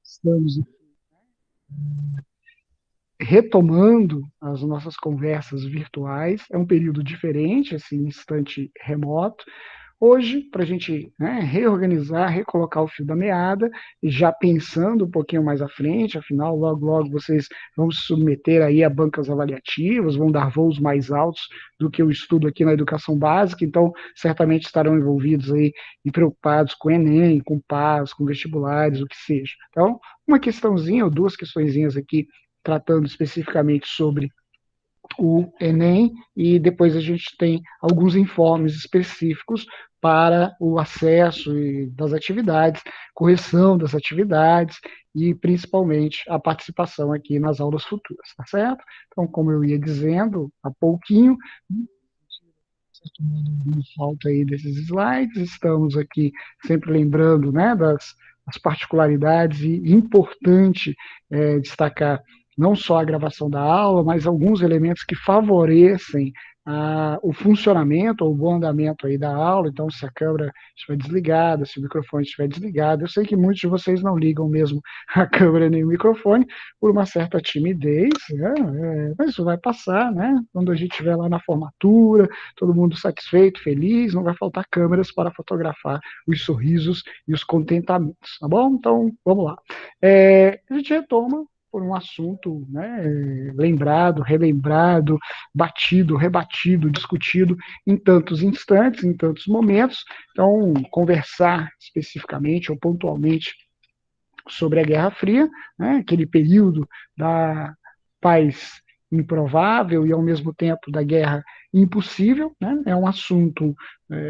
estamos retomando as nossas conversas virtuais. É um período diferente, assim, instante remoto. Hoje, para a gente, né, reorganizar, recolocar o fio da meada, e já pensando um pouquinho mais à frente, afinal, logo, logo vocês vão se submeter aí a bancas avaliativas, vão dar voos mais altos do que o estudo aqui na educação básica, então certamente estarão envolvidos aí e preocupados com Enem, com PAS, com vestibulares, o que seja. Então, uma questãozinha ou duas questõezinhas aqui tratando especificamente sobre o Enem, e depois a gente tem alguns informes específicos para o acesso das atividades, correção das atividades e principalmente a participação aqui nas aulas futuras, tá certo? Então, como eu ia dizendo há pouquinho, falta aí desses slides, estamos aqui sempre lembrando, né, das particularidades, e importante destacar não só a gravação da aula, mas alguns elementos que favorecem o funcionamento ou o bom andamento aí da aula. Então, se a câmera estiver desligada, se o microfone estiver desligado, eu sei que muitos de vocês não ligam mesmo a câmera nem o microfone por uma certa timidez, né? Mas isso vai passar, né? Quando a gente estiver lá na formatura, todo mundo satisfeito, feliz, não vai faltar câmeras para fotografar os sorrisos e os contentamentos, tá bom? Então, vamos lá. A gente retoma por um assunto, né, lembrado, relembrado, batido, rebatido, discutido em tantos instantes, em tantos momentos. Então, conversar especificamente ou pontualmente sobre a Guerra Fria, né, aquele período da paz improvável e, ao mesmo tempo, da guerra impossível, né, é um assunto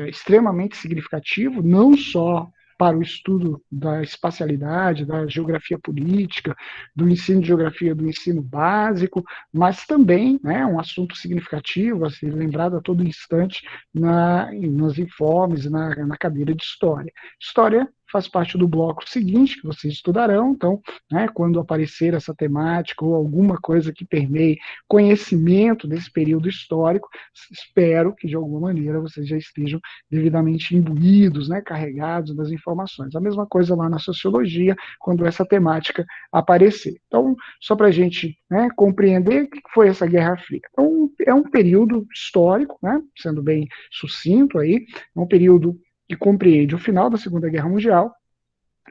extremamente significativo, não só para o estudo da espacialidade, da geografia política, do ensino de geografia do ensino básico, mas também é um assunto significativo a ser lembrado a todo instante nos informes, na cadeira de História. História faz parte do bloco seguinte que vocês estudarão, então, né, quando aparecer essa temática ou alguma coisa que permeie conhecimento desse período histórico, espero que de alguma maneira vocês já estejam devidamente imbuídos, né, carregados das informações. A mesma coisa lá na sociologia, quando essa temática aparecer. Então, só para a gente, né, compreender o que foi essa Guerra Fria. Então, é um período histórico, né, sendo bem sucinto aí, é um período que compreende o final da Segunda Guerra Mundial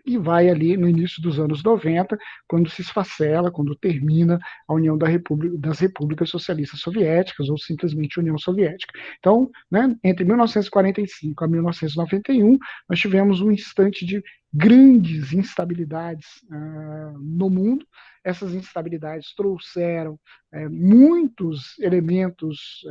e vai ali no início dos anos 90, quando se esfacela, quando termina a União das Repúblicas Socialistas Soviéticas, ou simplesmente União Soviética. Então, né, entre 1945 a 1991, nós tivemos um instante de grandes instabilidades no mundo. Essas instabilidades trouxeram muitos elementos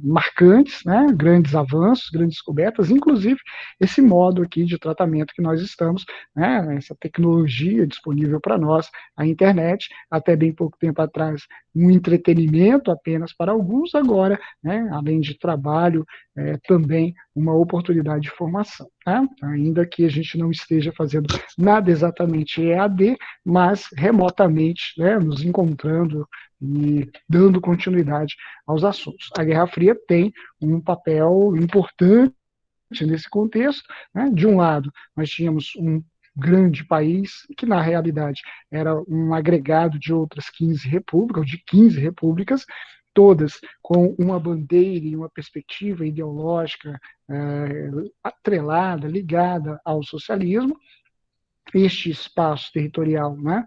marcantes, né, grandes avanços, grandes descobertas, inclusive esse modo aqui de tratamento que nós estamos, né, essa tecnologia disponível para nós, a internet, até bem pouco tempo atrás, um entretenimento apenas para alguns, agora, né, além de trabalho, também uma oportunidade de formação. Tá? Ainda que a gente não esteja fazendo nada exatamente EAD, mas remotamente, né, nos encontrando e dando continuidade aos assuntos. A Guerra Fria tem um papel importante nesse contexto, né? De um lado, nós tínhamos um grande país, que na realidade era um agregado de outras 15 repúblicas, ou de 15 repúblicas, todas com uma bandeira e uma perspectiva ideológica atrelada, ligada ao socialismo. Este espaço territorial, né,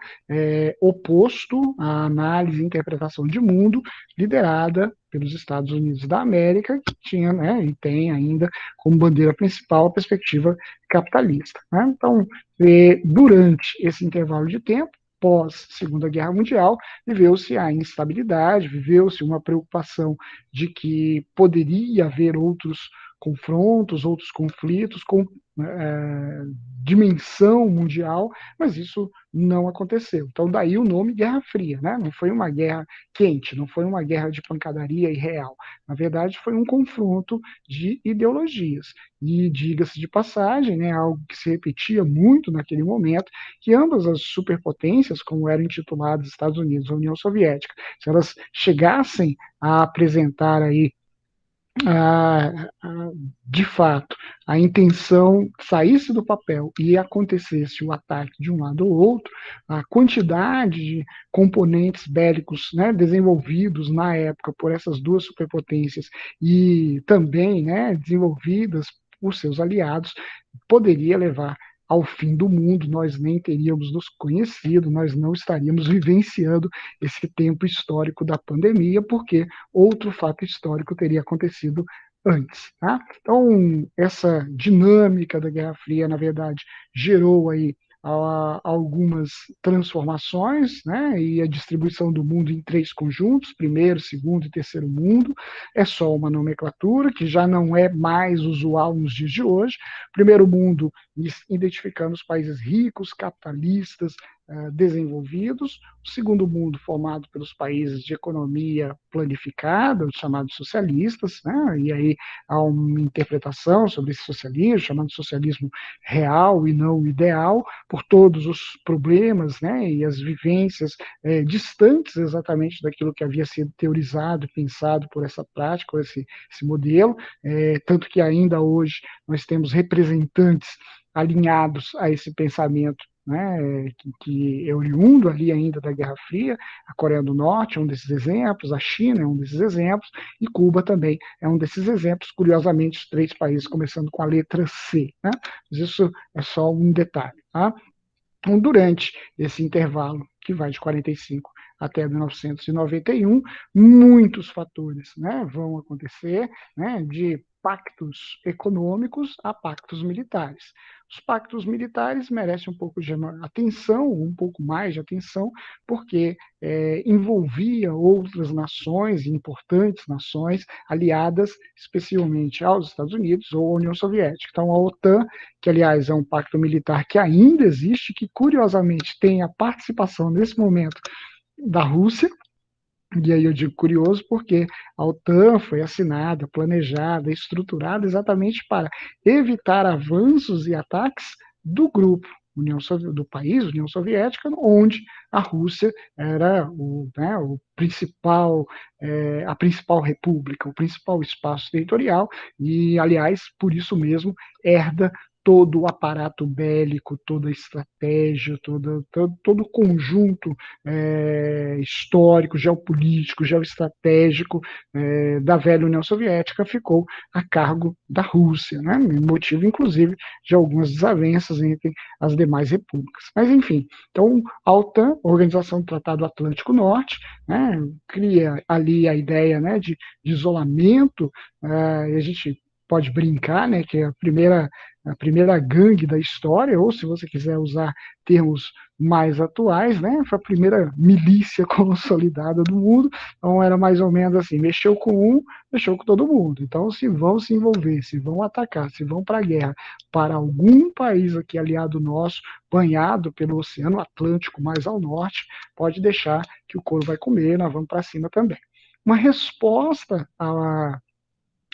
oposto à análise e interpretação de mundo liderada pelos Estados Unidos da América, que tinha, né, e tem ainda como bandeira principal a perspectiva capitalista. Né? Então, durante esse intervalo de tempo, pós Segunda Guerra Mundial, viveu-se a instabilidade, viveu-se uma preocupação de que poderia haver outros confrontos, outros conflitos com dimensão mundial, mas isso não aconteceu. Então, daí o nome Guerra Fria, né? Não foi uma guerra quente, não foi uma guerra de pancadaria irreal. Na verdade, foi um confronto de ideologias. E, diga-se de passagem, né, algo que se repetia muito naquele momento, que ambas as superpotências, como eram intituladas Estados Unidos e União Soviética, se elas chegassem a apresentar aí de fato, a intenção saísse do papel e acontecesse o ataque de um lado ou outro, a quantidade de componentes bélicos, né, desenvolvidos na época por essas duas superpotências e também, né, desenvolvidas por seus aliados, poderia levar ao fim do mundo, nós nem teríamos nos conhecido, nós não estaríamos vivenciando esse tempo histórico da pandemia, porque outro fato histórico teria acontecido antes. Tá? Então, essa dinâmica da Guerra Fria, na verdade, gerou aí algumas transformações, né, e a distribuição do mundo em três conjuntos, primeiro, segundo e terceiro mundo, é só uma nomenclatura que já não é mais usual nos dias de hoje. Primeiro mundo, identificando os países ricos, capitalistas, desenvolvidos, o segundo mundo formado pelos países de economia planificada, os chamados socialistas, né? E aí há uma interpretação sobre esse socialismo, chamado de socialismo real e não ideal, por todos os problemas, né? E as vivências distantes exatamente daquilo que havia sido teorizado e pensado por essa prática, esse modelo, tanto que ainda hoje nós temos representantes alinhados a esse pensamento, né, que é oriundo ali ainda da Guerra Fria. A Coreia do Norte é um desses exemplos, a China é um desses exemplos, e Cuba também é um desses exemplos, curiosamente, os três países começando com a letra C. Né? Mas isso é só um detalhe. Tá? Então, durante esse intervalo, que vai de 45 até 1991, muitos fatores, né, vão acontecer, né, de pactos econômicos a pactos militares. Os pactos militares merecem um pouco de atenção, um pouco mais de atenção, porque envolvia outras nações, importantes nações, aliadas especialmente aos Estados Unidos ou à União Soviética. Então, a OTAN, que aliás é um pacto militar que ainda existe, que curiosamente tem a participação nesse momento da Rússia. E aí eu digo curioso porque a OTAN foi assinada, planejada, estruturada exatamente para evitar avanços e ataques do grupo do país, União Soviética, onde a Rússia era o principal, a principal república, o principal espaço territorial, e, aliás, por isso mesmo, herda todo o aparato bélico, toda a estratégia, todo o conjunto histórico, geopolítico, geoestratégico da velha União Soviética ficou a cargo da Rússia, né? Motivo, inclusive, de algumas desavenças entre as demais repúblicas. Mas, enfim, então, a OTAN, Organização do Tratado Atlântico Norte, né, cria ali a ideia, né, de isolamento, e a gente pode brincar, né, que é a primeira gangue da história, ou se você quiser usar termos mais atuais, né, foi a primeira milícia consolidada do mundo, então era mais ou menos assim, mexeu com um, mexeu com todo mundo, então se vão se envolver, se vão atacar, se vão para a guerra para algum país aqui aliado nosso, banhado pelo Oceano Atlântico mais ao norte, pode deixar que o couro vai comer, nós vamos para cima também. Uma resposta a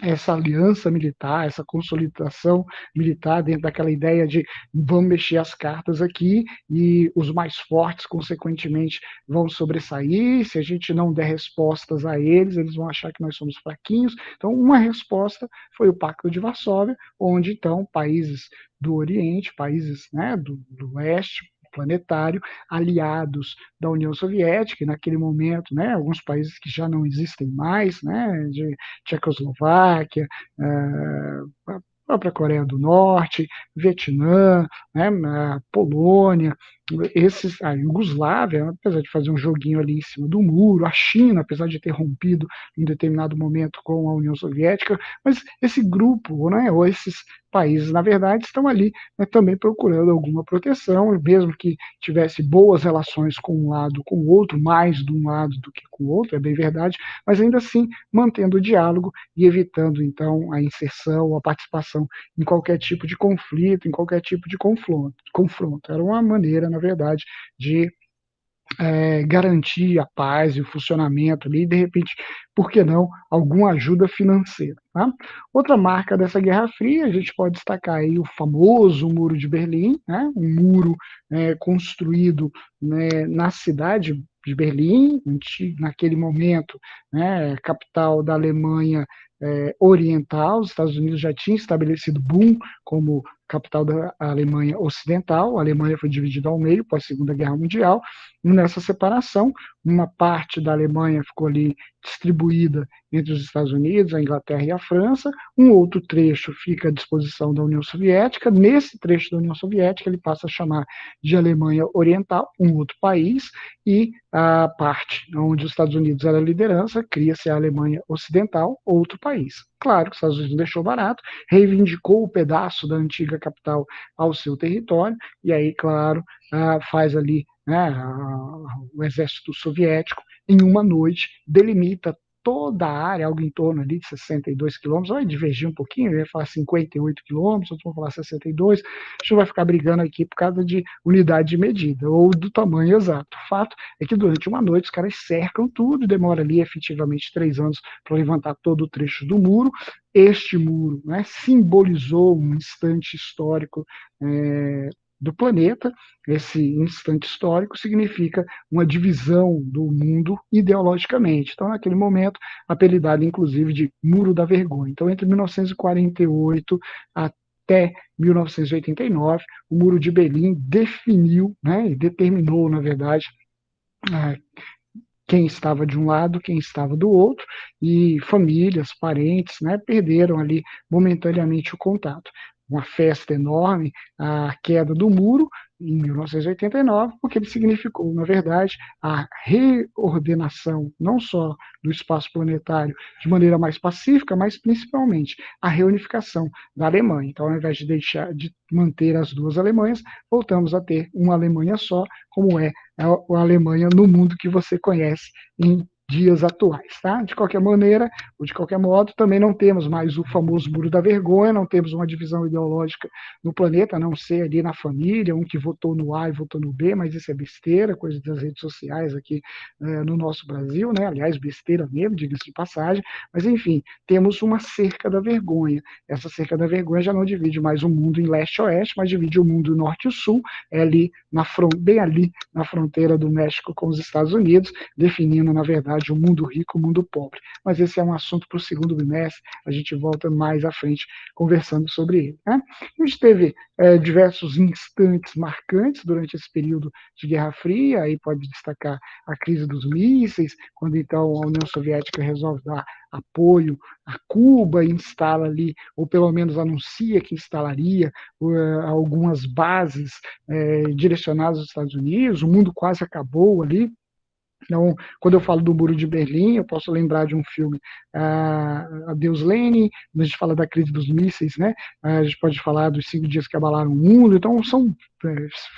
essa aliança militar, essa consolidação militar dentro daquela ideia de vamos mexer as cartas aqui e os mais fortes, consequentemente, vão sobressair. Se a gente não der respostas a eles, eles vão achar que nós somos fraquinhos. Então, uma resposta foi o Pacto de Varsóvia, onde, então, países do Oriente, países, né, do Oeste, planetário, aliados da União Soviética, e naquele momento, né, alguns países que já não existem mais, né, de Tchecoslováquia, a própria Coreia do Norte, Vietnã, né, a Polônia, a Iugoslávia, apesar de fazer um joguinho ali em cima do muro, a China, apesar de ter rompido em determinado momento com a União Soviética, mas esse grupo, né, ou esses países, na verdade, estão ali, né, também procurando alguma proteção, mesmo que tivesse boas relações com um lado, com o outro, mais de um lado do que com o outro, é bem verdade, mas ainda assim mantendo o diálogo e evitando, então, a inserção, a participação em qualquer tipo de conflito, em qualquer tipo de confronto. Era uma maneira, na verdade, de garantir a paz e o funcionamento ali, e de repente, por que não, alguma ajuda financeira. Tá? Outra marca dessa Guerra Fria, a gente pode destacar aí o famoso Muro de Berlim, né? Um muro construído, né, na cidade de Berlim, naquele momento, né, capital da Alemanha oriental. Os Estados Unidos já tinham estabelecido Bonn como capital da Alemanha Ocidental. A Alemanha foi dividida ao meio pós Segunda Guerra Mundial, e nessa separação, uma parte da Alemanha ficou ali distribuída entre os Estados Unidos, a Inglaterra e a França, um outro trecho fica à disposição da União Soviética. Nesse trecho da União Soviética, ele passa a chamar de Alemanha Oriental, um outro país, e a parte onde os Estados Unidos era a liderança, cria-se a Alemanha Ocidental, outro país. Claro que os Estados Unidos deixou barato, reivindicou o pedaço da antiga capital ao seu território, e aí, claro, faz ali, né, o exército soviético, em uma noite, delimita toda a área, algo em torno ali de 62 quilômetros, vai divergir um pouquinho, eu ia falar 58 quilômetros, outros vão falar 62, a gente vai ficar brigando aqui por causa de unidade de medida, ou do tamanho exato. O fato é que durante uma noite os caras cercam tudo, demora ali efetivamente 3 anos para levantar todo o trecho do muro. Este muro, né, simbolizou um instante histórico do planeta. Esse instante histórico significa uma divisão do mundo ideologicamente. Então, naquele momento, apelidado inclusive de Muro da Vergonha. Então, entre 1948 até 1989, o Muro de Berlim definiu, né, e determinou, na verdade, quem estava de um lado, quem estava do outro, e famílias, parentes, né, perderam ali momentaneamente o contato. Uma festa enorme, a queda do muro, em 1989, porque ele significou, na verdade, a reordenação não só do espaço planetário de maneira mais pacífica, mas principalmente a reunificação da Alemanha. Então, ao invés de deixar de manter as duas Alemanhas, voltamos a ter uma Alemanha só, como é a Alemanha no mundo que você conhece em dias atuais, tá? De qualquer maneira, ou de qualquer modo, também não temos mais o famoso muro da vergonha, não temos uma divisão ideológica no planeta, a não ser ali na família, um que votou no A e votou no B, mas isso é besteira, coisa das redes sociais aqui no nosso Brasil, né? Aliás, besteira mesmo, diga-se de passagem, mas enfim, temos uma cerca da vergonha. Essa cerca da vergonha já não divide mais o mundo em leste e oeste, mas divide o mundo norte e sul, ali bem ali na fronteira do México com os Estados Unidos, definindo, na verdade, o mundo rico e o mundo pobre. Mas esse é um assunto para o segundo bimestre, a gente volta mais à frente conversando sobre ele. Né? A gente teve diversos instantes marcantes durante esse período de Guerra Fria, aí pode destacar a crise dos mísseis, quando então a União Soviética resolve dar apoio a Cuba e instala ali, ou pelo menos anuncia que instalaria algumas bases direcionadas aos Estados Unidos, o mundo quase acabou ali. Então, quando eu falo do Muro de Berlim, eu posso lembrar de um filme, Adeus Lenin, quando a gente fala da crise dos mísseis, né? A gente pode falar dos 5 dias que abalaram o mundo. Então, são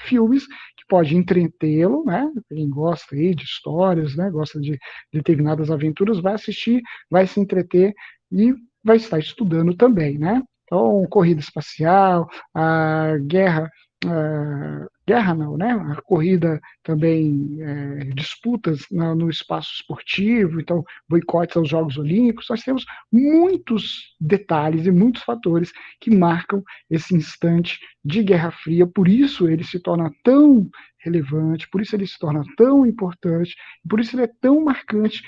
filmes que podem entretê-lo, né? Quem gosta aí de histórias, né? Gosta de determinadas aventuras, vai assistir, vai se entreter e vai estar estudando também, né? Então, corrida espacial, a guerra, guerra não, né? A corrida também, disputas no espaço esportivo, então boicotes aos Jogos Olímpicos. Nós temos muitos detalhes e muitos fatores que marcam esse instante de Guerra Fria, por isso ele se torna tão relevante, por isso ele se torna tão importante, por isso ele é tão marcante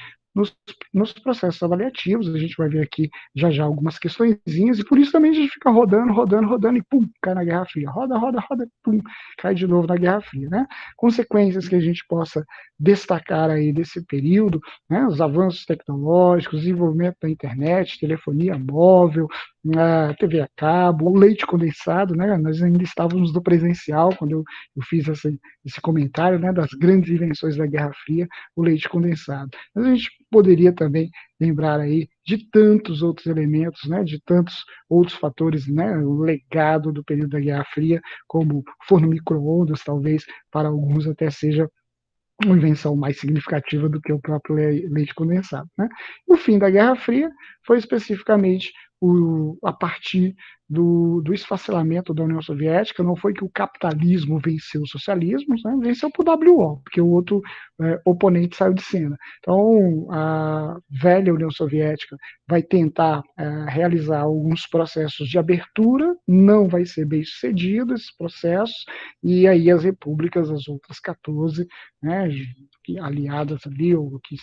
nos processos avaliativos. A gente vai ver aqui já já algumas questõezinhas, e por isso também a gente fica rodando, rodando, rodando, e pum, cai na Guerra Fria. Roda, roda, roda, pum, cai de novo na Guerra Fria, né? Consequências que a gente possa destacar aí desse período, né? Os avanços tecnológicos, desenvolvimento da internet, telefonia móvel, a TV a cabo, o leite condensado, né? Nós ainda estávamos no presencial quando eu fiz esse comentário, né, das grandes invenções da Guerra Fria, o leite condensado. Mas a gente poderia também lembrar aí de tantos outros elementos, né, de tantos outros fatores, né, o legado do período da Guerra Fria, como forno micro-ondas, talvez para alguns até seja uma invenção mais significativa do que o próprio leite condensado. Né? O fim da Guerra Fria foi especificamente a partir do esfacelamento da União Soviética. Não foi que o capitalismo venceu o socialismo, né? Venceu por WO, porque o outro oponente saiu de cena. Então, a velha União Soviética vai tentar realizar alguns processos de abertura, não vai ser bem sucedido esse processo, e aí as repúblicas, as outras 14, né, aliadas ali, ou que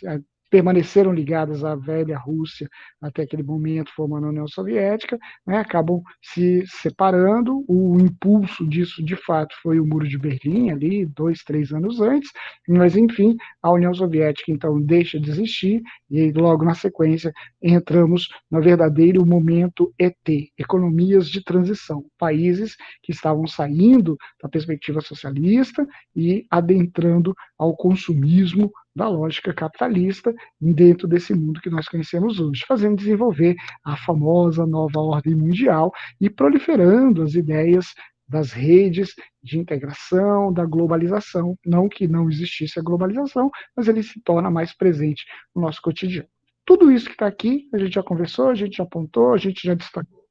permaneceram ligadas à velha Rússia até aquele momento, formando a União Soviética, né, acabam se separando. O impulso disso, de fato, foi o Muro de Berlim, ali, 2, 3 anos antes, mas, enfim, a União Soviética, então, deixa de existir, e logo na sequência entramos no verdadeiro momento ET, economias de transição, países que estavam saindo da perspectiva socialista e adentrando ao consumismo da lógica capitalista dentro desse mundo que nós conhecemos hoje, fazendo desenvolver a famosa nova ordem mundial e proliferando as ideias das redes de integração, da globalização. Não que não existisse a globalização, mas ele se torna mais presente no nosso cotidiano. Tudo isso que está aqui, a gente já conversou, a gente já apontou, a gente já destacou,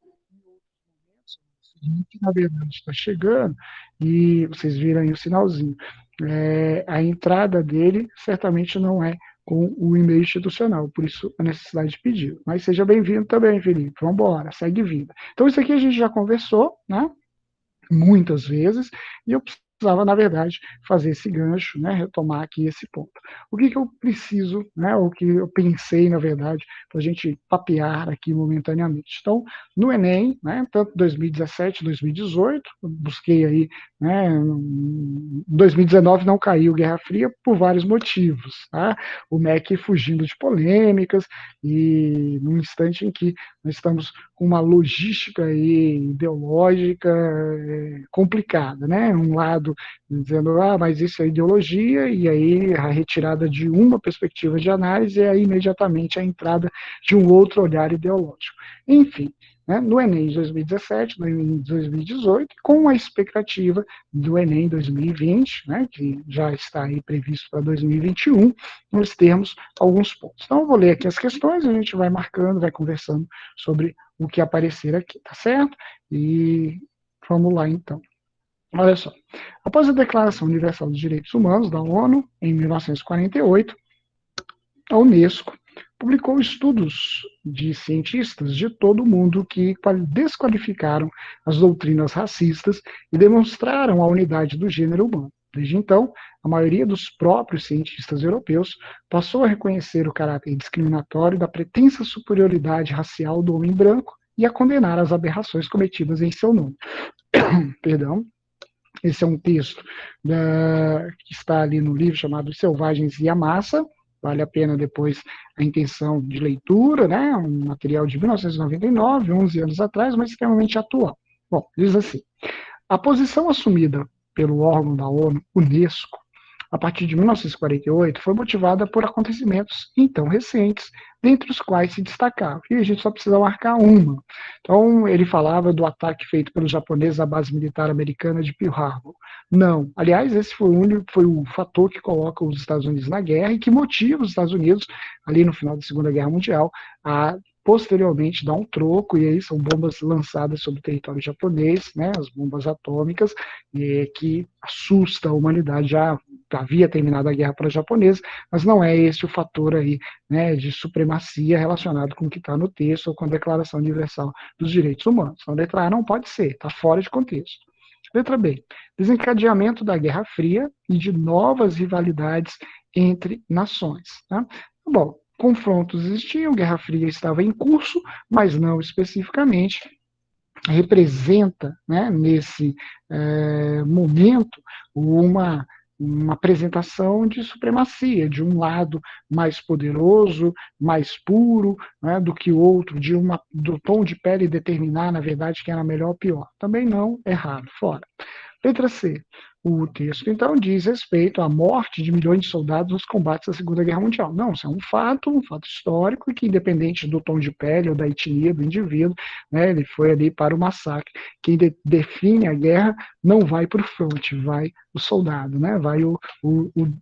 que na verdade está chegando, e vocês viram aí o sinalzinho. A entrada dele certamente não é com o e-mail institucional, por isso a necessidade de pedido. Mas seja bem-vindo também, Felipe. Vamos embora, segue vida. Então, isso aqui a gente já conversou, né? Muitas vezes, e eu precisava, na verdade, fazer esse gancho, né, retomar aqui esse ponto. O que eu preciso, né, o que eu pensei, na verdade, para a gente papear aqui momentaneamente. Então, no Enem, né, tanto 2017, 2018, busquei aí, né, em 2019 não caiu Guerra Fria por vários motivos, tá? O MEC fugindo de polêmicas e num instante em que nós estamos com uma logística aí ideológica complicada, né? Um lado dizendo, mas isso é ideologia, e aí a retirada de uma perspectiva de análise é imediatamente a entrada de um outro olhar ideológico. Enfim, né, no Enem de 2017, no Enem de 2018, com a expectativa do Enem 2020, né, que já está aí previsto para 2021, nós temos alguns pontos. Então, eu vou ler aqui as questões, a gente vai marcando, vai conversando sobre o que aparecer aqui, tá certo? E vamos lá, então. Olha só. Após a Declaração Universal dos Direitos Humanos da ONU, em 1948, a Unesco publicou estudos de cientistas de todo o mundo que desqualificaram as doutrinas racistas e demonstraram a unidade do gênero humano. Desde então, a maioria dos próprios cientistas europeus passou a reconhecer o caráter discriminatório da pretensa superioridade racial do homem branco e a condenar as aberrações cometidas em seu nome. Perdão. Esse é um texto que está ali no livro chamado Selvagens e a Massa. Vale a pena depois a intenção de leitura, né? Um material de 1999, 11 anos atrás, mas extremamente atual. Bom, diz assim: a posição assumida pelo órgão da ONU, Unesco, a partir de 1948, foi motivada por acontecimentos então recentes, dentre os quais se destacava, e a gente só precisa marcar uma. Então, ele falava do ataque feito pelos japoneses à base militar americana de Pearl Harbor. Não, aliás, esse foi o fator que coloca os Estados Unidos na guerra e que motiva os Estados Unidos, ali no final da Segunda Guerra Mundial, a posteriormente dá um troco, e aí são bombas lançadas sobre o território japonês, né, as bombas atômicas, que assusta a humanidade. Já havia terminado a guerra para os japoneses, mas não é esse o fator aí, né, de supremacia relacionado com o que está no texto ou com a Declaração Universal dos Direitos Humanos. Então, letra A não pode ser, está fora de contexto. Letra B, desencadeamento da Guerra Fria e de novas rivalidades entre nações. Tá? Bom, confrontos existiam, Guerra Fria estava em curso, mas não especificamente representa, né, nesse momento, uma apresentação de supremacia, de um lado mais poderoso, mais puro, né, do que o outro, do tom de pele determinar, na verdade, quem era melhor ou pior. Também não, errado, fora. Letra C. O texto, então, diz respeito à morte de milhões de soldados nos combates da Segunda Guerra Mundial. Não, isso é um fato histórico, e que, independente do tom de pele ou da etnia do indivíduo, né, ele foi ali para o massacre. Quem define a guerra não vai para o fronte, vai o soldado, né, vai o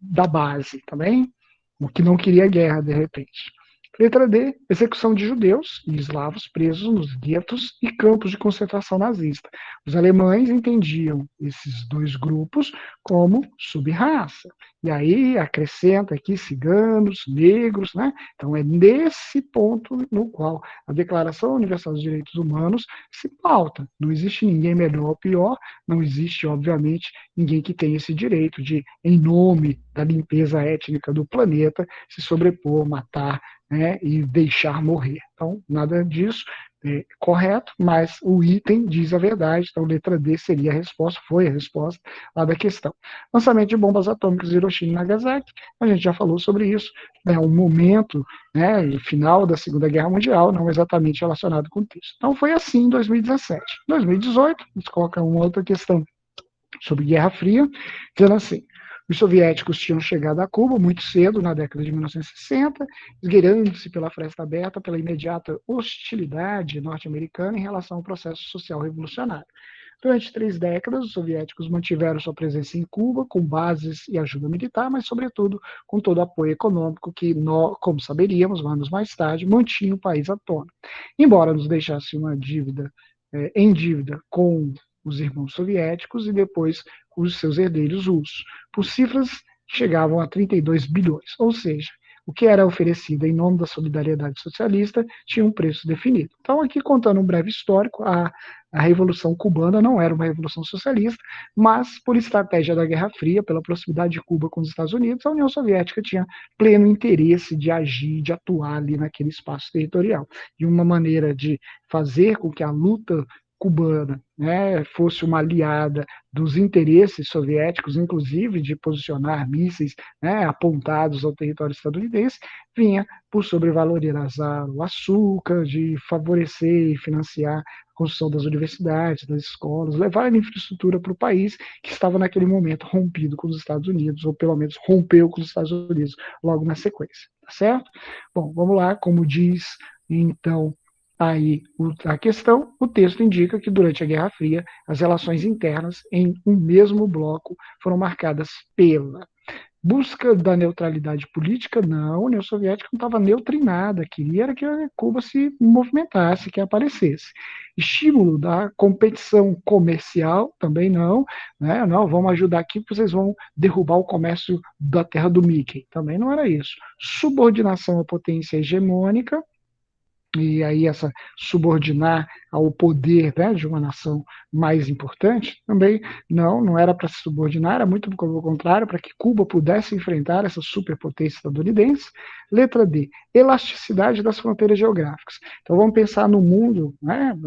da base, tá bem? O que não queria guerra, de repente. Letra D, execução de judeus e eslavos presos nos guetos e campos de concentração nazista. Os alemães entendiam esses dois grupos como sub-raça. E aí acrescenta aqui ciganos, negros, né? Então é nesse ponto no qual a Declaração Universal dos Direitos Humanos se pauta. Não existe ninguém melhor ou pior, não existe, obviamente, ninguém que tenha esse direito de, em nome da limpeza étnica do planeta, se sobrepor, matar, né, e deixar morrer. Então, nada disso é correto, mas o item diz a verdade, então letra D seria a resposta, foi a resposta lá da questão. Lançamento de bombas atômicas em Hiroshima e Nagasaki, a gente já falou sobre isso, é um momento, né, final da Segunda Guerra Mundial, não exatamente relacionado com isso. Então foi assim em 2017. Em 2018, a gente coloca uma outra questão sobre Guerra Fria, dizendo assim: os soviéticos tinham chegado a Cuba muito cedo, na década de 1960, esgueirando-se pela fresta aberta pela imediata hostilidade norte-americana em relação ao processo social revolucionário. Durante 3 décadas, os soviéticos mantiveram sua presença em Cuba, com bases e ajuda militar, mas, sobretudo, com todo o apoio econômico que, nós, como saberíamos, anos mais tarde, mantinha o país à tona. Embora nos deixasse uma dívida, em dívida com os irmãos soviéticos e depois os seus herdeiros russos, por cifras que chegavam a 32 bilhões, ou seja, o que era oferecido em nome da solidariedade socialista tinha um preço definido. Então, aqui contando um breve histórico, a Revolução Cubana não era uma revolução socialista, mas por estratégia da Guerra Fria, pela proximidade de Cuba com os Estados Unidos, a União Soviética tinha pleno interesse de agir, de atuar ali naquele espaço territorial. E uma maneira de fazer com que a luta cubana, né, fosse uma aliada dos interesses soviéticos, inclusive de posicionar mísseis, né, apontados ao território estadunidense, vinha por sobrevalorizar o açúcar, de favorecer e financiar a construção das universidades, das escolas, levar a infraestrutura para o país que estava naquele momento rompido com os Estados Unidos, ou pelo menos rompeu com os Estados Unidos logo na sequência, tá certo? Bom, vamos lá, como diz então aí a questão, o texto indica que durante a Guerra Fria as relações internas em um mesmo bloco foram marcadas pela busca da neutralidade política. Não, a União Soviética não estava neutrinada, queria era que Cuba se movimentasse, que aparecesse. Estímulo da competição comercial, também não, né? Não, vamos ajudar aqui porque vocês vão derrubar o comércio da terra do Mickey, também não era isso. Subordinação à potência hegemônica, e aí essa subordinar ao poder, né, de uma nação mais importante, também não era para se subordinar, era muito pelo contrário, para que Cuba pudesse enfrentar essa superpotência estadunidense. Letra D, elasticidade das fronteiras geográficas. Então vamos pensar no mundo, né,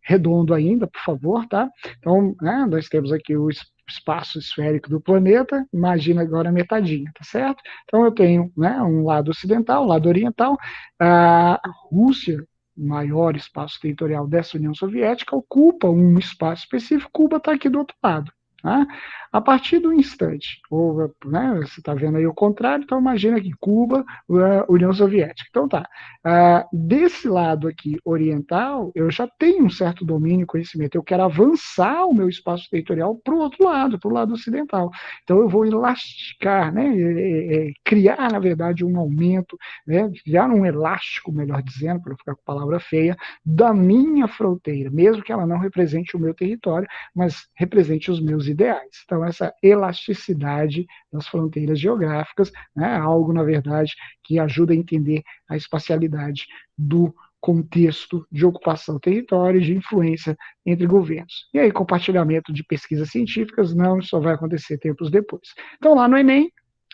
redondo ainda, por favor, tá? Então, né, nós temos aqui o espaço esférico do planeta, imagina agora a metadinha, tá certo? Então eu tenho, né, um lado ocidental, um lado oriental, a Rússia, maior espaço territorial dessa União Soviética, ocupa um espaço específico, Cuba está aqui do outro lado. Tá? A partir do instante, ou, né, você está vendo aí o contrário, então imagina que Cuba, União Soviética. Então tá, desse lado aqui oriental, eu já tenho um certo domínio e conhecimento, eu quero avançar o meu espaço territorial para o outro lado, para o lado ocidental. Então eu vou elasticar, né, criar, na verdade, um aumento, né, criar um elástico, melhor dizendo, para não ficar com palavra feia, da minha fronteira, mesmo que ela não represente o meu território, mas represente os meus ideais. Então, essa elasticidade das fronteiras geográficas, né, algo, na verdade, que ajuda a entender a espacialidade do contexto de ocupação do território e de influência entre governos. E aí, compartilhamento de pesquisas científicas não só vai acontecer tempos depois. Então, lá no Enem,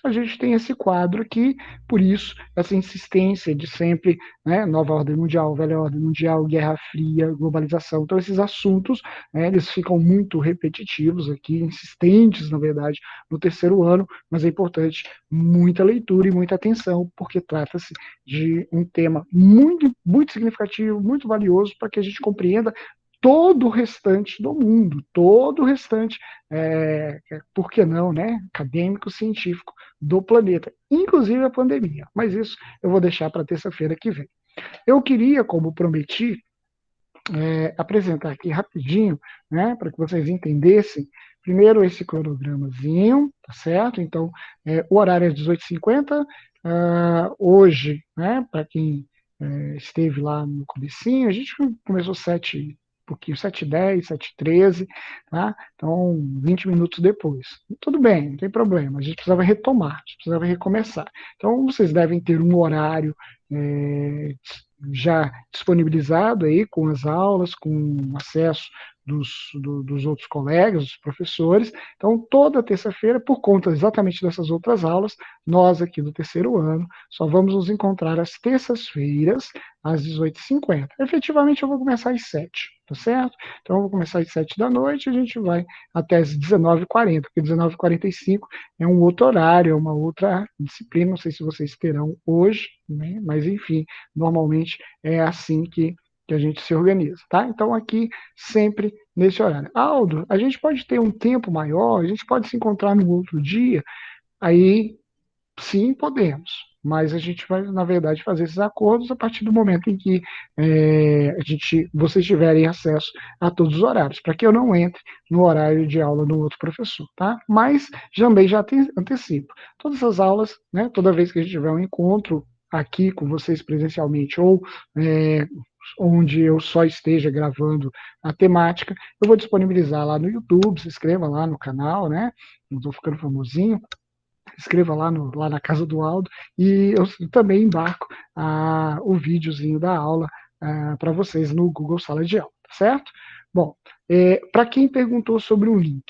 a gente tem esse quadro aqui, por isso, essa insistência de sempre, né, nova ordem mundial, velha ordem mundial, guerra fria, globalização. Então, esses assuntos, né, eles ficam muito repetitivos aqui, insistentes, na verdade, no terceiro ano, mas é importante muita leitura e muita atenção, porque trata-se de um tema muito, muito significativo, muito valioso para que a gente compreenda todo o restante do mundo, todo o restante, por que não, né, acadêmico, científico do planeta, inclusive a pandemia. Mas isso eu vou deixar para terça-feira que vem. Eu queria, como prometi, apresentar aqui rapidinho, né, para que vocês entendessem primeiro esse cronogramazinho, tá certo? Então, o horário é 18h50, hoje, né, para quem esteve lá no comecinho, a gente começou 7, um pouquinho, 7h10, 7h13, tá? Então, 20 minutos depois. Tudo bem, não tem problema, a gente precisava retomar, a gente precisava recomeçar. Então, vocês devem ter um horário já disponibilizado aí com as aulas, com acesso dos outros colegas, dos professores. Então, toda terça-feira, por conta exatamente dessas outras aulas, nós aqui do terceiro ano só vamos nos encontrar às terças-feiras, às 18h50. Efetivamente, eu vou começar às 7, tá certo? Então, eu vou começar às 7 da noite e a gente vai até às 19h40, porque 19h45 é um outro horário, é uma outra disciplina, não sei se vocês terão hoje, né? Mas, enfim, normalmente é assim que a gente se organiza, tá? Então, aqui, sempre nesse horário. Aldo, a gente pode ter um tempo maior, a gente pode se encontrar no outro dia, aí sim podemos, mas a gente vai, na verdade, fazer esses acordos a partir do momento em que vocês tiverem acesso a todos os horários, para que eu não entre no horário de aula do outro professor, tá? Mas também já antecipo. Todas as aulas, né, toda vez que a gente tiver um encontro aqui com vocês presencialmente ou onde eu só esteja gravando a temática, eu vou disponibilizar lá no YouTube, se inscreva lá no canal, né? Não estou ficando famosinho, escreva lá na casa do Aldo, e eu também embarco o videozinho da aula para vocês no Google Sala de Aula, tá certo? Bom, para quem perguntou sobre o link,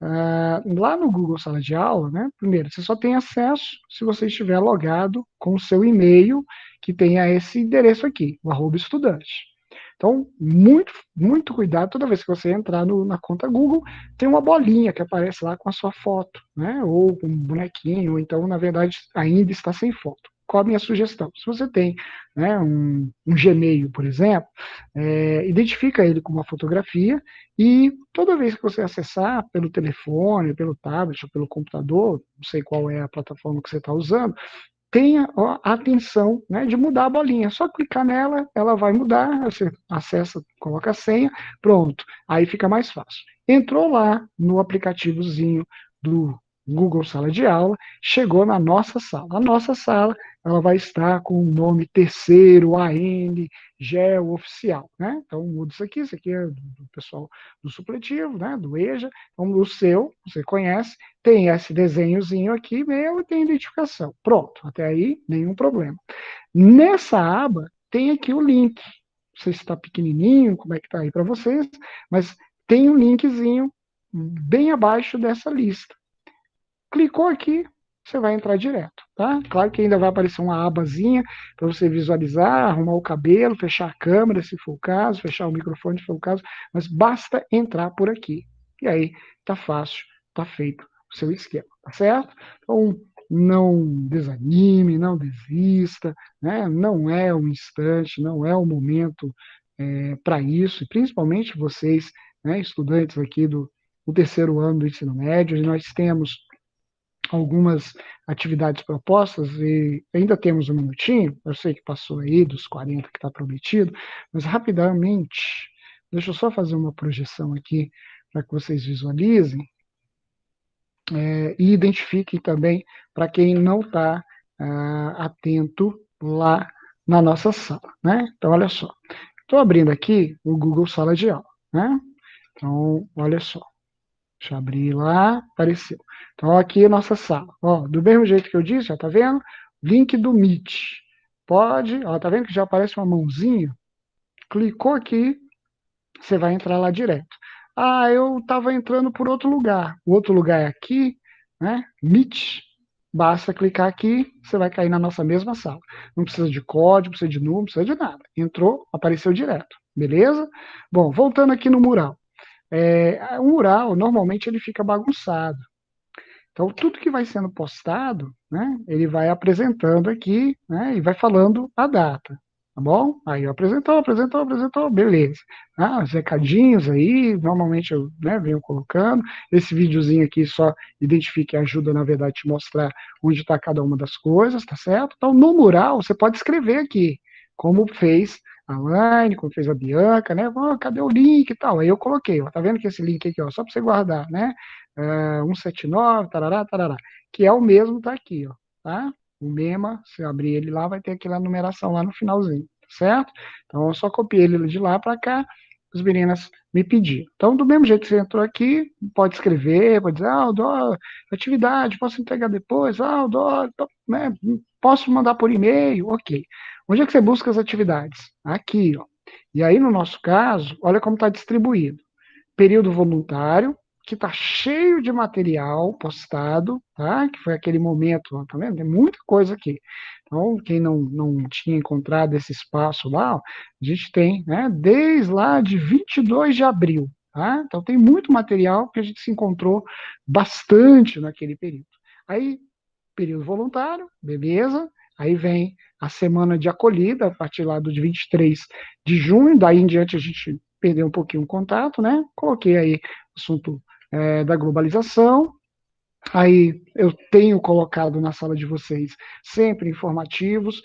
lá no Google Sala de Aula, né, primeiro, você só tem acesso se você estiver logado com o seu e-mail, que tenha esse endereço aqui, o @estudante. Então, muito, muito cuidado, toda vez que você entrar na conta Google, tem uma bolinha que aparece lá com a sua foto, né? Ou com um bonequinho, ou então, na verdade, ainda está sem foto. Qual a minha sugestão? Se você tem, né, um Gmail, por exemplo, identifica ele com uma fotografia e toda vez que você acessar pelo telefone, pelo tablet ou pelo computador, não sei qual é a plataforma que você está usando, tenha a atenção, né, de mudar a bolinha. Só clicar nela, ela vai mudar, você acessa, coloca a senha, pronto. Aí fica mais fácil. Entrou lá no aplicativozinho do Google Sala de Aula, chegou na nossa sala. A nossa sala, ela vai estar com o nome terceiro AN GEO oficial, né? Então muda isso aqui é do pessoal do supletivo, né, do EJA. Então o seu, você conhece, tem esse desenhozinho aqui meu e tem identificação. Pronto, até aí nenhum problema. Nessa aba tem aqui o link. Não sei se está pequenininho, como é que está aí para vocês, mas tem um linkzinho bem abaixo dessa lista. Clicou aqui, você vai entrar direto, tá? Claro que ainda vai aparecer uma abazinha para você visualizar, arrumar o cabelo, fechar a câmera, se for o caso, fechar o microfone, se for o caso, mas basta entrar por aqui. E aí, tá fácil, tá feito o seu esquema, tá certo? Então, não desanime, não desista, né? Não é o instante, não é o momento para isso, e principalmente vocês, né, estudantes aqui do terceiro ano do ensino médio, nós temos algumas atividades propostas e ainda temos um minutinho, eu sei que passou aí dos 40 que está prometido, mas rapidamente, deixa eu só fazer uma projeção aqui para que vocês visualizem e identifiquem também para quem não está atento lá na nossa sala, né? Então, olha só, estou abrindo aqui o Google Sala de Aula, né? Então, olha só, deixa eu abrir lá, apareceu. Então, aqui é a nossa sala. Ó, do mesmo jeito que eu disse, ó, tá vendo? Link do Meet. Pode, ó, tá vendo que já aparece uma mãozinha? Clicou aqui, você vai entrar lá direto. Ah, eu estava entrando por outro lugar. O outro lugar é aqui, né? Meet. Basta clicar aqui, você vai cair na nossa mesma sala. Não precisa de código, não precisa de número, não precisa de nada. Entrou, apareceu direto. Beleza? Bom, voltando aqui no mural. O mural, normalmente, ele fica bagunçado. Então, tudo que vai sendo postado, né, ele vai apresentando aqui, né, e vai falando a data, tá bom? Aí apresentou, beleza. Os recadinhos aí, normalmente eu, né, venho colocando. Esse videozinho aqui só identifica e ajuda, na verdade, a te mostrar onde está cada uma das coisas, tá certo? Então, no mural, você pode escrever aqui, como fez a Laine, como fez a Bianca, né? Oh, cadê o link e tal? Aí eu coloquei, ó, tá vendo que esse link aqui, ó, só para você guardar, né? 179, tarará, tarará, que é o mesmo, tá aqui, ó, tá? O MEMA, se eu abrir ele lá, vai ter aquela numeração lá no finalzinho, certo? Então eu só copiei ele de lá para cá, as meninas me pediram. Então, do mesmo jeito que você entrou aqui, pode escrever, pode dizer, eu dou atividade, posso entregar depois, eu dou, né, posso mandar por e-mail, ok. Onde é que você busca as atividades? Aqui, ó. E aí, no nosso caso, olha como está distribuído. Período voluntário, que está cheio de material postado, tá? Que foi aquele momento, ó, tá vendo? Tem muita coisa aqui. Então, quem não tinha encontrado esse espaço lá, ó, a gente tem, né, desde lá de 22 de abril, tá? Então, tem muito material que a gente se encontrou bastante naquele período. Aí, período voluntário, beleza. Aí vem a semana de acolhida, a partir lá do de 23 de junho, daí em diante a gente perdeu um pouquinho o contato, né? Coloquei aí o assunto da globalização, aí eu tenho colocado na sala de vocês sempre informativos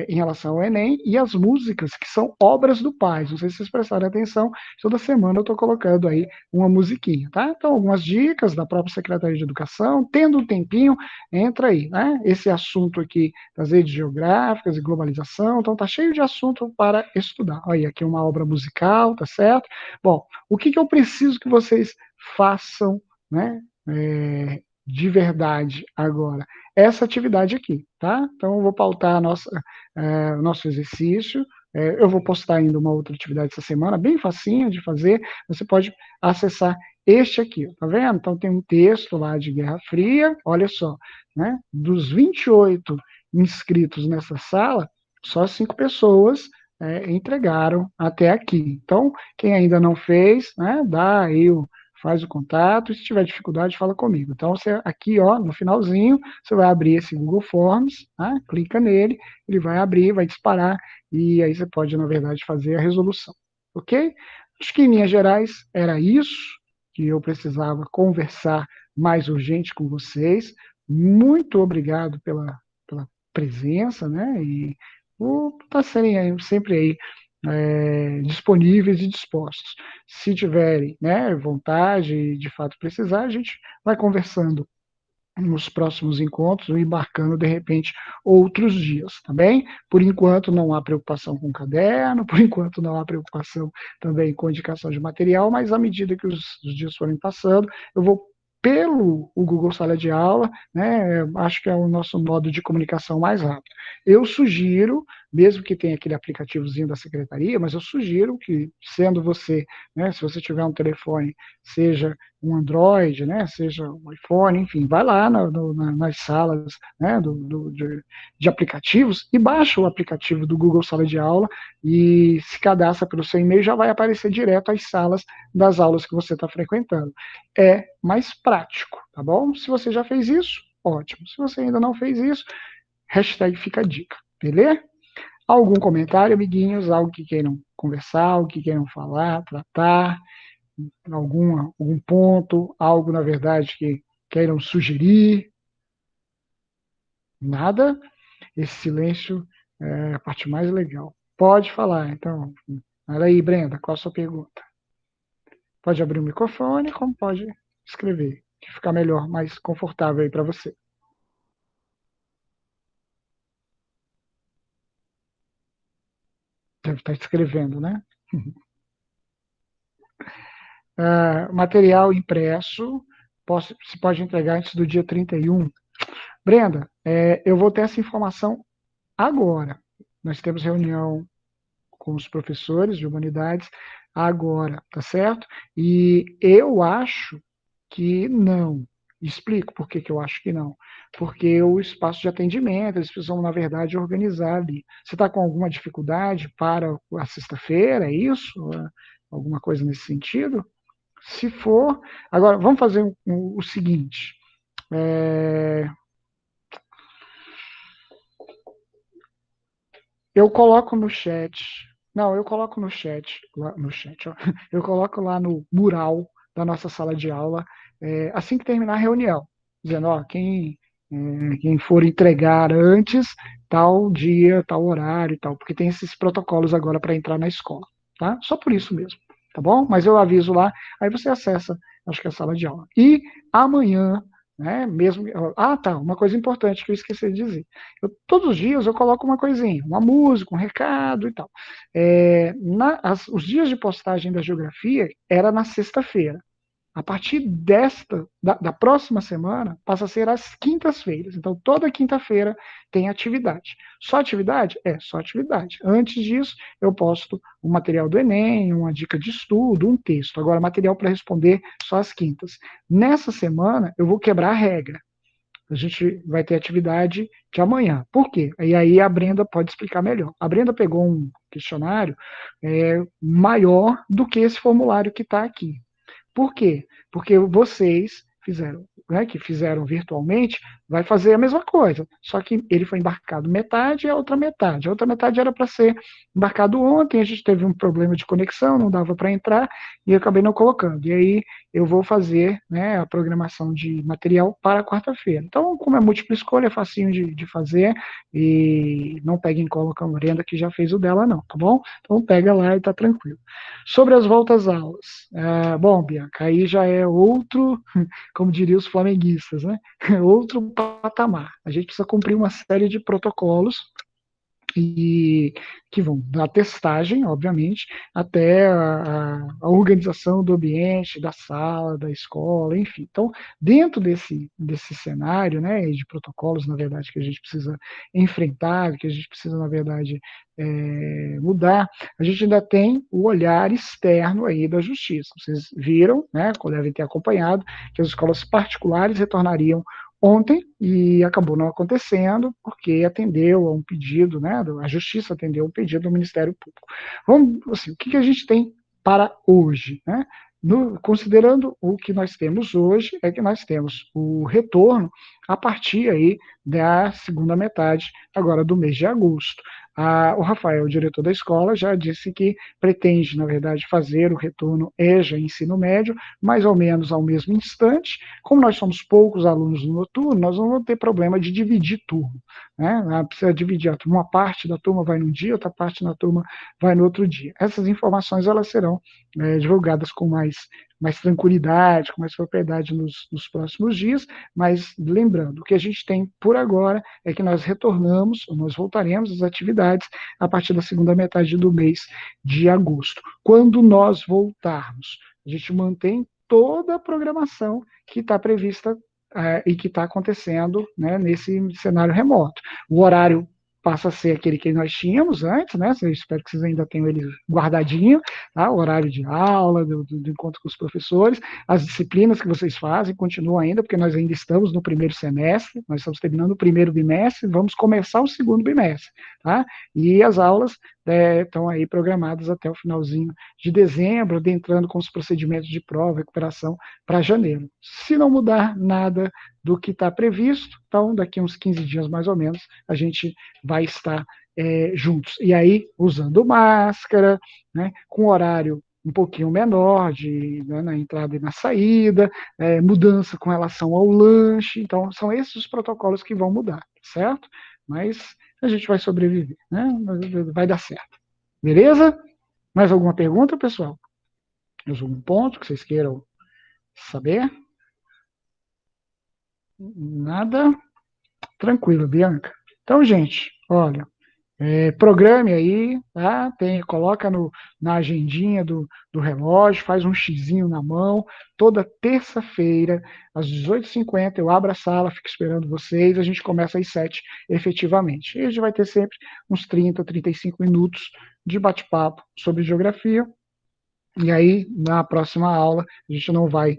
em relação ao Enem e as músicas que são obras do Paz. Não sei se vocês prestaram atenção, toda semana eu estou colocando aí uma musiquinha, tá? Então, algumas dicas da própria Secretaria de Educação, tendo um tempinho, entra aí, né? Esse assunto aqui das redes geográficas e globalização, então tá cheio de assunto para estudar. Olha, aqui uma obra musical, tá certo? Bom, o que eu preciso que vocês façam, né? De verdade agora. Essa atividade aqui, tá? Então, eu vou pautar o nosso exercício. Eu vou postar ainda uma outra atividade essa semana, bem facinha de fazer. Você pode acessar este aqui, tá vendo? Então, tem um texto lá de Guerra Fria. Olha só, né? Dos 28 inscritos nessa sala, só 5 pessoas entregaram até aqui. Então, quem ainda não fez, né, dá aí faz o contato, e se tiver dificuldade, fala comigo. Então, você, aqui, ó, no finalzinho, você vai abrir esse Google Forms, tá? Clica nele, ele vai abrir, vai disparar, e aí você pode, na verdade, fazer a resolução, ok? Acho que, em linhas gerais, era isso que eu precisava conversar mais urgente com vocês. Muito obrigado pela presença, né? E por estarem sempre aí disponíveis e dispostos. Se tiverem, né, vontade e de fato precisar, a gente vai conversando nos próximos encontros, ou embarcando, de repente, outros dias, tá bem? Por enquanto, não há preocupação com o caderno, por enquanto, não há preocupação também com indicação de material, mas à medida que os dias forem passando, eu vou pelo o Google Sala de Aula, né, acho que é o nosso modo de comunicação mais rápido. Eu sugiro, mesmo que tenha aquele aplicativozinho da secretaria, mas eu sugiro que, sendo você, né, se você tiver um telefone, seja um Android, né, seja um iPhone, enfim, vai lá nas salas, né, de aplicativos e baixa o aplicativo do Google Sala de Aula e se cadastra pelo seu e-mail, já vai aparecer direto as salas das aulas que você está frequentando. É mais prático, tá bom? Se você já fez isso, ótimo. Se você ainda não fez isso, hashtag fica a dica, beleza? Algum comentário, amiguinhos? Algo que queiram conversar, algo que queiram falar, tratar? Algum ponto, algo, na verdade, que queiram sugerir? Nada? Esse silêncio é a parte mais legal. Pode falar, então. Olha aí, Brenda, qual a sua pergunta? Pode abrir o microfone, como pode escrever, que fica melhor, mais confortável aí para você. Deve estar escrevendo, né? Material impresso, se pode entregar antes do dia 31. Brenda, eu vou ter essa informação agora. Nós temos reunião com os professores de humanidades agora, tá certo? E eu acho que não. Explico por que, que eu acho que não. Porque o espaço de atendimento, eles precisam, na verdade, organizar ali. Você está com alguma dificuldade para a sexta-feira, é isso? Alguma coisa nesse sentido? Se for. Agora, vamos fazer o seguinte. É, eu coloco no chat. Não, eu coloco no chat, lá no chat, ó, eu coloco lá no mural da nossa sala de aula, assim que terminar a reunião, dizendo, ó, quem for entregar antes tal dia, tal horário e tal, porque tem esses protocolos agora para entrar na escola, tá? Só por isso mesmo, tá bom? Mas eu aviso lá, aí você acessa, acho que é a sala de aula. E amanhã, né, mesmo... Ah, tá, uma coisa importante que eu esqueci de dizer. Todos os dias eu coloco uma coisinha, uma música, um recado e tal. Os dias de postagem da geografia era na sexta-feira. A partir da próxima semana, passa a ser às quintas-feiras. Então, toda quinta-feira tem atividade. Só atividade? É, só atividade. Antes disso, eu posto um material do Enem, uma dica de estudo, um texto. Agora, material para responder só às quintas. Nessa semana, eu vou quebrar a regra. A gente vai ter atividade de amanhã. Por quê? E aí a Brenda pode explicar melhor. A Brenda pegou um questionário maior do que esse formulário que está aqui. Por quê? Porque vocês fizeram, né, que fizeram virtualmente, vai fazer a mesma coisa, só que ele foi embarcado metade e a outra metade. A outra metade era para ser embarcado ontem, a gente teve um problema de conexão, não dava para entrar, e eu acabei não colocando. E aí eu vou fazer, né, a programação de material para quarta-feira. Então, como é múltipla escolha, é facinho de fazer, e não pega em cola com a Brenda, que já fez o dela, não, tá bom? Então pega lá e tá tranquilo. Sobre as voltas aulas, bom, Bianca, aí já é outro, como diriam os flamenguistas, né? Outro patamar. A gente precisa cumprir uma série de protocolos e que vão da testagem, obviamente, até a organização do ambiente, da sala, da escola, enfim. Então, dentro desse cenário, né, de protocolos, na verdade, que a gente precisa enfrentar, que a gente precisa, na verdade, mudar, a gente ainda tem o olhar externo aí da justiça. Vocês viram, né, devem ter acompanhado, que as escolas particulares retornariam ontem e acabou não acontecendo porque atendeu a um pedido, né, a Justiça atendeu um pedido do Ministério Público. Vamos, assim, o que a gente tem para hoje, né? Considerando o que nós temos hoje, é que nós temos o retorno a partir aí da segunda metade agora do mês de agosto. O Rafael, o diretor da escola, já disse que pretende, na verdade, fazer o retorno EJA ensino médio, mais ou menos ao mesmo instante. Como nós somos poucos alunos no noturno, nós não vamos ter problema de dividir turno, né? Precisa dividir a turma, uma parte da turma vai num dia, outra parte da turma vai no outro dia. Essas informações elas serão divulgadas com mais tranquilidade, com mais propriedade nos próximos dias, mas lembrando, o que a gente tem por agora é que nós retornamos, nós voltaremos às atividades a partir da segunda metade do mês de agosto. Quando nós voltarmos, a gente mantém toda a programação que está prevista e que está acontecendo, né, nesse cenário remoto. O horário passa a ser aquele que nós tínhamos antes, né? Eu espero que vocês ainda tenham ele guardadinho, tá? O horário de aula, do encontro com os professores, as disciplinas que vocês fazem continuam ainda, porque nós ainda estamos no primeiro semestre, nós estamos terminando o primeiro bimestre, vamos começar o segundo bimestre, tá? E as aulas estão aí programadas até o finalzinho de dezembro, adentrando com os procedimentos de prova, recuperação para janeiro. Se não mudar nada do que está previsto, então daqui uns 15 dias mais ou menos, a gente vai estar juntos. E aí, usando máscara, né, com horário um pouquinho menor na entrada e na saída, mudança com relação ao lanche. Então, são esses os protocolos que vão mudar, certo? Mas a gente vai sobreviver, né? Vai dar certo. Beleza? Mais alguma pergunta, pessoal? Mais algum ponto que vocês queiram saber? Nada? Tranquilo, Bianca. Então, gente, olha, programe aí, tá? Coloca na agendinha do relógio, faz um xizinho na mão. Toda terça-feira, às 18h50, eu abro a sala, fico esperando vocês. A gente começa às 7, efetivamente. E a gente vai ter sempre uns 30, 35 minutos de bate-papo sobre geografia. E aí, na próxima aula, a gente não vai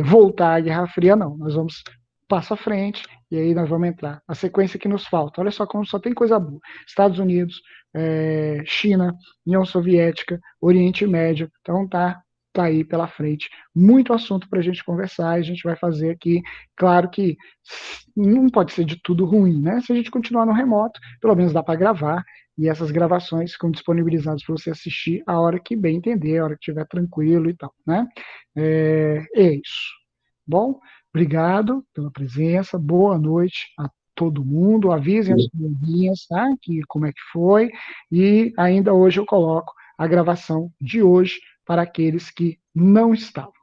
voltar à Guerra Fria, não. Nós vamos passo à frente, e aí nós vamos entrar. A sequência que nos falta. Olha só como só tem coisa boa. Estados Unidos, China, União Soviética, Oriente Médio. Então tá aí pela frente. Muito assunto para a gente conversar, a gente vai fazer aqui. Claro que não pode ser de tudo ruim, né? Se a gente continuar no remoto, pelo menos dá para gravar, e essas gravações ficam disponibilizadas para você assistir a hora que bem entender, a hora que estiver tranquilo e tal, né? É isso. Bom, obrigado pela presença, boa noite a todo mundo, avisem as coleguinhas, tá? Que como é que foi, e ainda hoje eu coloco a gravação de hoje para aqueles que não estavam.